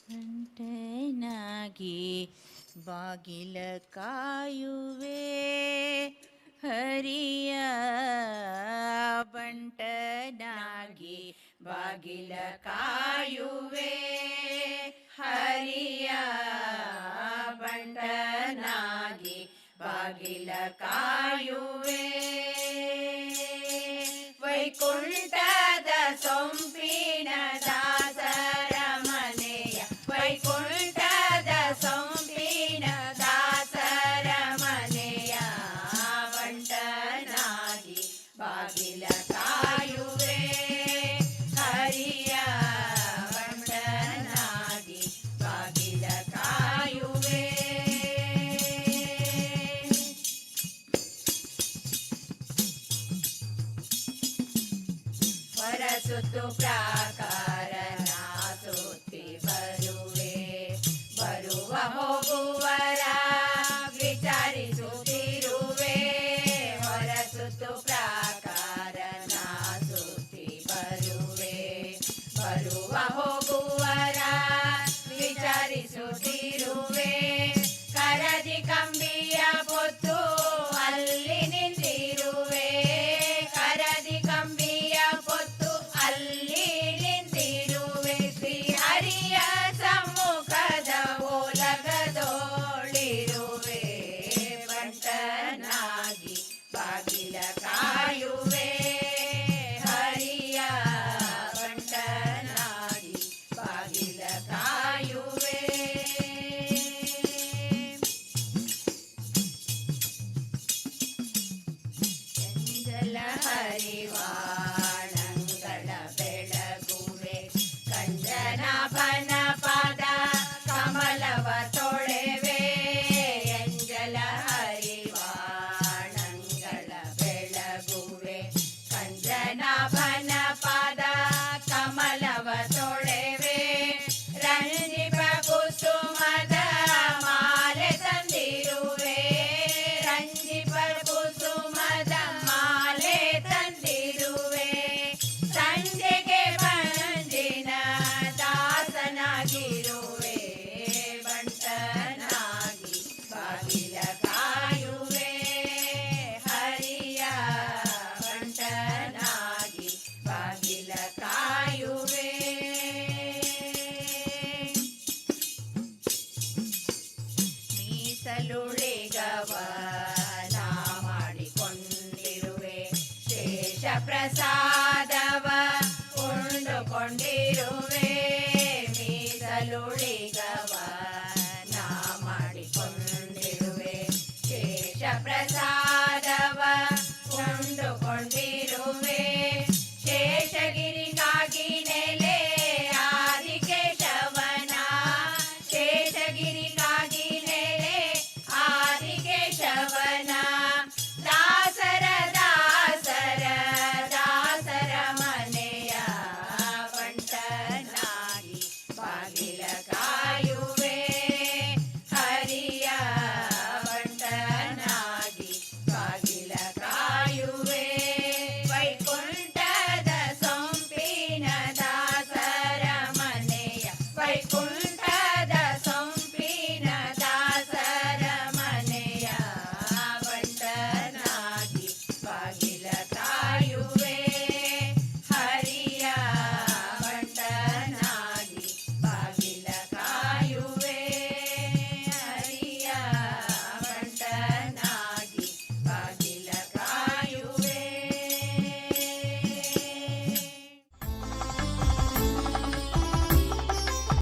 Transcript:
ಬಂಟನಾಗಿ ಬಾಗಿಲ ಕಾಯುವೆ ಹರಿಯ ಬಂಟನಾಗಿ ಬಾಗಿಲ ಕಾಯುವೆ ಹರಿಯ ಬಂಟನಾಗಿ ಬಾಗಿಲ ಕಾಯುವೆ ವೈಕುಂಠದ ಸೊಂಪಿನ ದಾಸರ ಮನೆಯ ವೈಕುಂಠದ ಸೊಂಪಿನ ದಾಸರ ಮನೆಯ ಬಂಟನಾಗಿ ಬಾಗಿಲ ಕಾಯುವೆ ಹರಿಯ ಬಂಟನಾಗಿ ಬಾಗಿಲ ಕಾಯುವೆ ಹೊರಸುತ್ತು ಪ್ರಾಕಾರನ ಸುತ್ತಿ ಬರುವೆ ಬರುವ ಹೋಗುವರ ವಿಚಾರಿಸುತ್ತಿರುವೆ ಹೊರಸುತ್ತು ಪ್ರಾಕಾರನ ಸುತ್ತಿ ಬರುವೆ ಬರುವ ಹೋಗುವರ ವಿಚಾರಿಸುತ್ತಿರುವೆ ಕರದಿ ಕಂಬಿಯ పొత్తు ಅಲ್ಲಿ ನಿಂತಿರುವೆ ಕರದಿ ಕಂಬಿಯ పొత్తు ಅಲ್ಲಿ ನಿಂತಿರುವೆ ಶ್ರೀ ಹರಿಯ ಸಮ್ಮುಖದ ಓಲಗದೋಳಿರುವೆ ಬಂಟನಾಗಿ ಬಾಗಿಲ ಕಾಯುವೆ ಹರಿಯ ಬಂಟನಾಗಿ ಬಾಗಿಲ ಕಾಯುವೆ ಎಂಜಲ ಹರಿವಾಣಂಗಳ ಬೆಳಗುವೆ ಕಂಜನಾಭನ ಪಾದ ಕಮಲವ ತೊಳೆವೆ ಎಂಜಲ ಹರಿವಾಣಂಗಳ ಬೆಳಗುವೆ ಕಂಜನಾಭನ ಪಾದ ಕಮಲವ ತೊಳೆವೆ ರಂಜಿಪ ಕುಸುಮದ ಮಾಲೆ ತಂದಿರುವೆ ರಂಜಿಪ ಕುಸುಮದ ಮಾಲೆ ತಂದಿರುವೆ ಸಂಜೆಗೆ ಬಂದಿನ ದಾಸನಾಗಿರುವೆ ಬಂಟನಾಗಿ ಬಾಗಿಲ ಕಾಯುವೆ ಹರಿಯ ಬಂಟನಾಗಿ ಬಾಗಿಲ ಕಾಯುವೆ ಮೀಸಲುಳಿಗವನ ಮಾಡಿಕೊಂಡಿರುವೆ ಶೇಷ ಪ್ರಸಾದವ ಉಂಡುಕೊಂಡಿರುವೆ ಮೀಸಲುಳಿಗವನ ಮಾಡಿಕೊಂಡಿರುವೆ ಶೇಷ ಪ್ರಸಾದವ ಉಂಡುಕೊಂಡಿರುವೆ ಶೇಷಗಿರಿಗಾಗಿ ನೆಲೆ ಆದಿಕೇಶವನ ಶೇಷಗಿರಿಗಾಗಿ ನೆಲೆ ಆದಿಕೇಶವನ ದಾಸರ ದಾಸರ ದಾಸರ ಮನೆಯ ಬಂಟನಾಗಿ ಬಾಗಿಲ